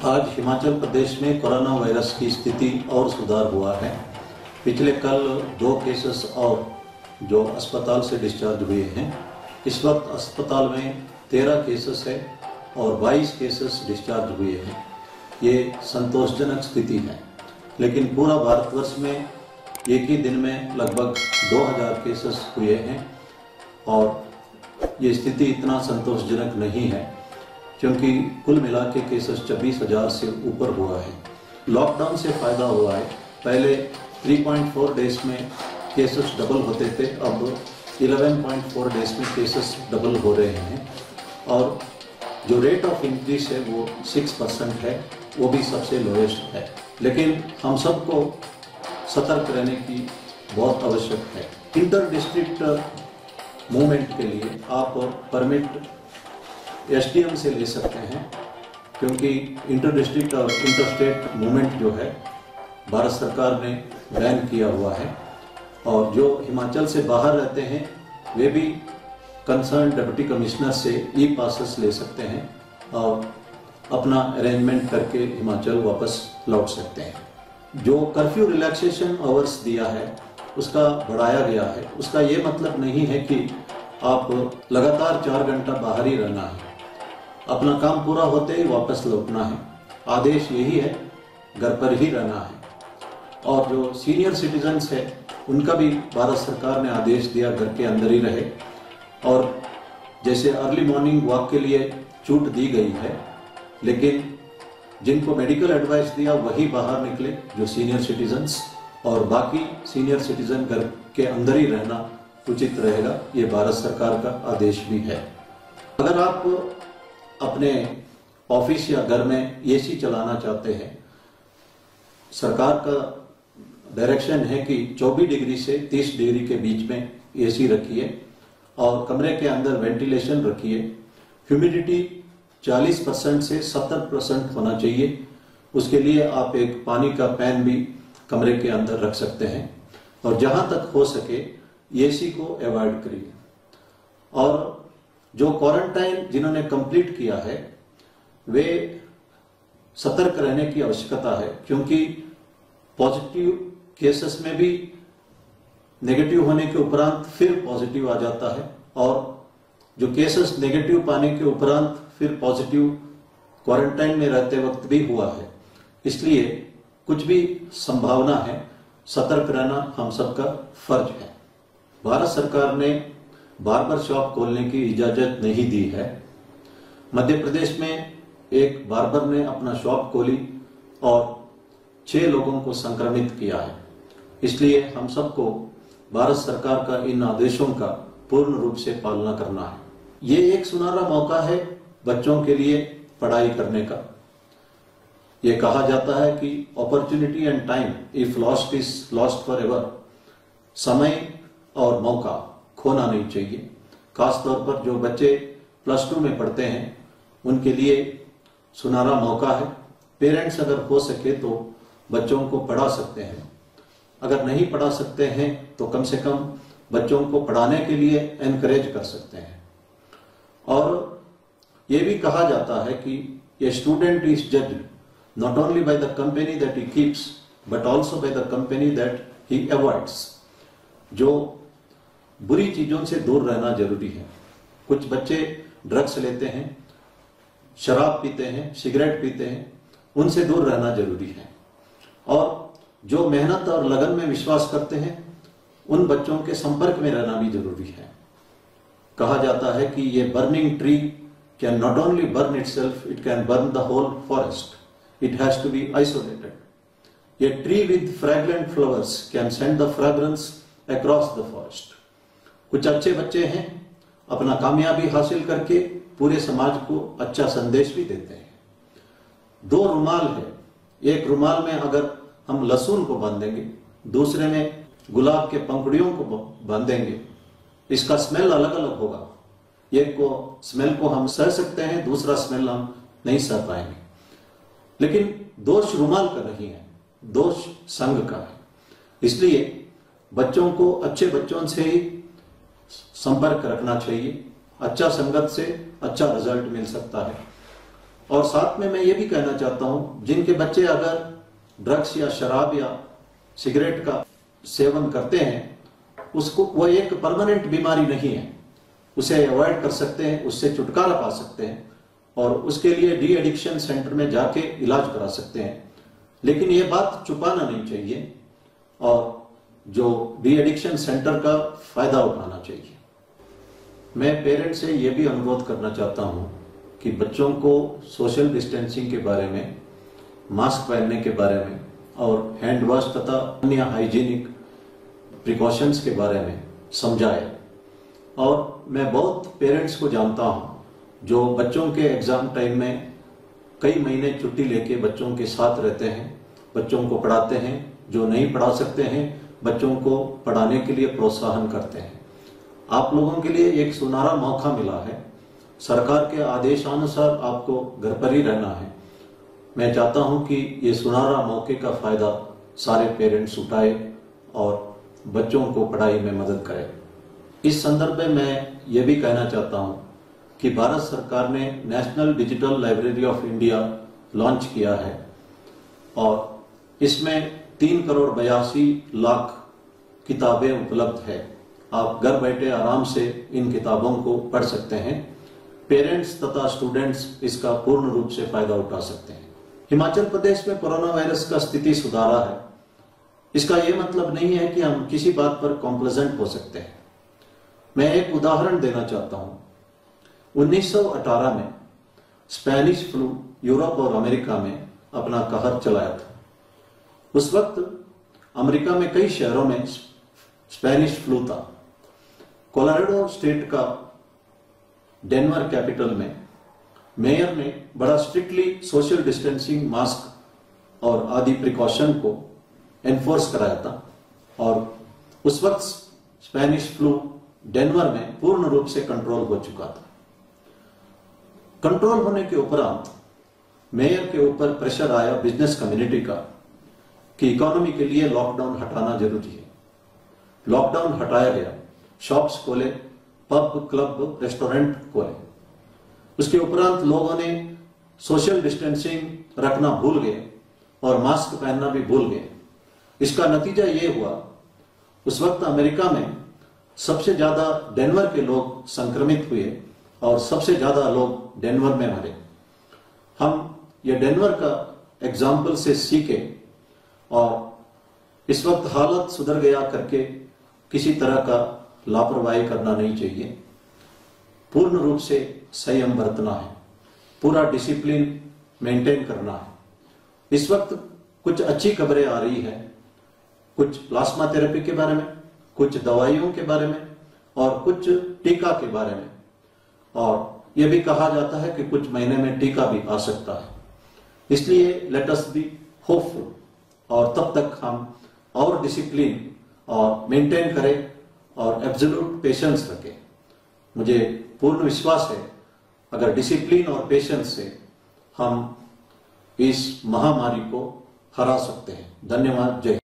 आज हिमाचल प्रदेश में corona virus की स्थिति और सुधार हुआ है। पिछले कल 2 केसेस और जो अस्पताल से डिस्चार्ज हुए हैं। इस वक्त अस्पताल में 13 केसेस है और 22 केसेस डिस्चार्ज हुए हैं। ये संतोषजनक स्थिति है, लेकिन पूरा भारतवर्ष में एक ही दिन में लगभग 2000 केसेस हुए हैं और ये स्थिति इतना संतोषजनक नहीं है, क्योंकि कुल मिला के केसेस 26,000 से ऊपर हुआ है। लॉकडाउन से फ़ायदा हुआ है। पहले 3.4 डेज में केसेस डबल होते थे, अब 11.4 डेज में केसेस डबल हो रहे हैं और जो रेट ऑफ इंक्रीज है वो 6% है, वो भी सबसे लोएस्ट है। लेकिन हम सबको सतर्क रहने की बहुत आवश्यक है। इंटर डिस्ट्रिक्ट मूवमेंट के लिए आप परमिट SDM से ले सकते हैं, क्योंकि इंटर डिस्ट्रिक्ट और इंटर स्टेट मूवमेंट जो है भारत सरकार ने बैन किया हुआ है और जो हिमाचल से बाहर रहते हैं वे भी कंसर्न डिप्टी कमिश्नर से ई-पासेस ले सकते हैं और अपना अरेंजमेंट करके हिमाचल वापस लौट सकते हैं। जो कर्फ्यू रिलैक्सेशन आवर्स दिया है उसका बढ़ाया गया है। उसका ये मतलब नहीं है कि आप लगातार 4 घंटा बाहर ही रहना है, अपना काम पूरा होते ही वापस लौटना है। आदेश यही है, घर पर ही रहना है। और जो सीनियर सिटीजन्स है उनका भी भारत सरकार ने आदेश दिया घर के अंदर ही रहे और जैसे अर्ली मॉर्निंग वॉक के लिए छूट दी गई है, लेकिन जिनको मेडिकल एडवाइस दिया वही बाहर निकले, जो सीनियर सिटीजन्स, और बाकी सीनियर सिटीजन घर के अंदर ही रहना उचित रहेगा। ये भारत सरकार का आदेश भी है। अगर आप अपने ऑफिस या घर में AC चलाना चाहते हैं, सरकार का डायरेक्शन है कि 24 डिग्री से 30 डिग्री के बीच में AC रखिए और कमरे के अंदर वेंटिलेशन रखिए। ह्यूमिडिटी 40% से 70% होना चाहिए। उसके लिए आप एक पानी का पैन भी कमरे के अंदर रख सकते हैं और जहां तक हो सके AC को अवॉइड करिए। और जो क्वारंटाइन जिन्होंने कंप्लीट किया है वे सतर्क रहने की आवश्यकता है, क्योंकि पॉजिटिव केसेस में भी नेगेटिव होने के उपरांत फिर पॉजिटिव आ जाता है और जो केसेस नेगेटिव पाने के उपरांत फिर पॉजिटिव क्वारंटाइन में रहते वक्त भी हुआ है। इसलिए कुछ भी संभावना है, सतर्क रहना हम सबका फर्ज है। भारत सरकार ने बार्बर शॉप खोलने की इजाजत नहीं दी है। मध्य प्रदेश में एक बार्बर ने अपना शॉप खोली और 6 लोगों को संक्रमित किया है। इसलिए हम सबको भारत सरकार का इन आदेशों का पूर्ण रूप से पालना करना है। ये एक सुनहरा मौका है बच्चों के लिए पढ़ाई करने का। ये कहा जाता है कि opportunity and time if lost is lost for ever. समय और मौका खोना नहीं चाहिए। खासतौर पर जो बच्चे +2 में पढ़ते हैं उनके लिए सुनहरा मौका है। पेरेंट्स अगर हो सके तो बच्चों को पढ़ा सकते हैं, अगर नहीं पढ़ा सकते हैं तो कम से कम बच्चों को पढ़ाने के लिए एनकरेज कर सकते हैं। और ये भी कहा जाता है कि a student is judged not only by the company that he keeps but also by the company that he avoids। जो बुरी चीजों से दूर रहना जरूरी है। कुछ बच्चे ड्रग्स लेते हैं, शराब पीते हैं, सिगरेट पीते हैं, उनसे दूर रहना जरूरी है। और जो मेहनत और लगन में विश्वास करते हैं उन बच्चों के संपर्क में रहना भी जरूरी है। कहा जाता है कि ये burning tree can not only burn itself, it can burn the whole forest. It has to be isolated. A tree with fragrant flowers can send the fragrance across the forest। कुछ अच्छे बच्चे हैं, अपना कामयाबी हासिल करके पूरे समाज को अच्छा संदेश भी देते हैं। 2 रुमाल है, एक रुमाल में अगर हम लहसुन को बांधेंगे, दूसरे में गुलाब के पंखुड़ियों को बांधेंगे, इसका स्मेल अलग अलग होगा। एक को स्मेल को हम सह सकते हैं, दूसरा स्मेल हम नहीं सह पाएंगे। लेकिन दोष रुमाल का नहीं है, दोष संग का है। इसलिए बच्चों को अच्छे बच्चों से ही संपर्क रखना चाहिए। अच्छा संगत से अच्छा रिजल्ट मिल सकता है। और साथ में मैं ये भी कहना चाहता हूं, जिनके बच्चे अगर ड्रग्स या शराब या सिगरेट का सेवन करते हैं, उसको वो एक परमानेंट बीमारी नहीं है, उसे अवॉइड कर सकते हैं, उससे छुटकारा पा सकते हैं और उसके लिए डी एडिक्शन सेंटर में जाके इलाज करा सकते हैं। लेकिन ये बात छुपाना नहीं चाहिए और जो डी एडिक्शन सेंटर का फायदा उठाना चाहिए। मैं पेरेंट्स से ये भी अनुरोध करना चाहता हूँ कि बच्चों को सोशल डिस्टेंसिंग के बारे में, मास्क पहनने के बारे में और हैंड वॉश तथा अन्य हाइजीनिक प्रिकॉशंस के बारे में समझाएं। और मैं बहुत पेरेंट्स को जानता हूँ जो बच्चों के एग्जाम टाइम में कई महीने छुट्टी लेके बच्चों के साथ रहते हैं, बच्चों को पढ़ाते हैं, जो नहीं पढ़ा सकते हैं बच्चों को पढ़ाने के लिए प्रोत्साहन करते हैं। आप लोगों के लिए एक सुनहरा मौका मिला है, सरकार के आदेशानुसार आपको घर पर ही रहना है। मैं चाहता हूं कि ये सुनहरा मौके का फायदा सारे पेरेंट्स उठाए और बच्चों को पढ़ाई में मदद करें। इस संदर्भ में मैं ये भी कहना चाहता हूं कि भारत सरकार ने national digital library of India launch किया है और इसमें 3,82,00,000 किताबें उपलब्ध है। आप घर बैठे आराम से इन किताबों को पढ़ सकते हैं। पेरेंट्स तथा स्टूडेंट्स इसका पूर्ण रूप से फायदा उठा सकते हैं। हिमाचल प्रदेश में कोरोना वायरस का स्थिति सुधारा है, इसका यह मतलब नहीं है कि हम किसी बात पर कॉम्प्लेजेंट हो सकते हैं। मैं एक उदाहरण देना चाहता हूं। 1918 में स्पेनिश फ्लू यूरोप और अमेरिका में अपना कहर चलाया था। उस वक्त अमेरिका में कई शहरों में स्पेनिश फ्लू था। कोलोराडो स्टेट का डेनवर कैपिटल में मेयर ने बड़ा स्ट्रिक्टली सोशल डिस्टेंसिंग, मास्क और आदि प्रिकॉशन को एनफोर्स कराया था और उस वक्त स्पेनिश फ्लू डेनवर में पूर्ण रूप से कंट्रोल हो चुका था। कंट्रोल होने के उपरांत मेयर के ऊपर प्रेशर आया बिजनेस कम्युनिटी का कि इकोनॉमी के लिए लॉकडाउन हटाना जरूरी है। लॉकडाउन हटाया गया, शॉप्स खोले, पब, क्लब, रेस्टोरेंट खोले। उसके उपरांत लोगों ने सोशल डिस्टेंसिंग रखना भूल गए और मास्क पहनना भी भूल गए। इसका नतीजा ये हुआ, उस वक्त अमेरिका में सबसे ज्यादा डेनवर के लोग संक्रमित हुए और सबसे ज्यादा लोग डेनवर में मरे। हम ये डेनवर का एग्जाम्पल से सीखे और इस वक्त हालत सुधर गया करके किसी तरह का लापरवाही करना नहीं चाहिए। पूर्ण रूप से संयम बरतना है, पूरा डिसिप्लिन मेंटेन करना है। इस वक्त कुछ अच्छी खबरें आ रही है, कुछ प्लाज्मा थेरेपी के बारे में, कुछ दवाइयों के बारे में और कुछ टीका के बारे में, और यह भी कहा जाता है कि कुछ महीने में टीका भी आ सकता है। इसलिए लेट अस बी होपफुल और तब तक हम और डिसिप्लिन और मेंटेन करें और एब्सोल्यूट पेशेंस रखें। मुझे पूर्ण विश्वास है अगर डिसिप्लिन और पेशेंस से हम इस महामारी को हरा सकते हैं। धन्यवाद। जय।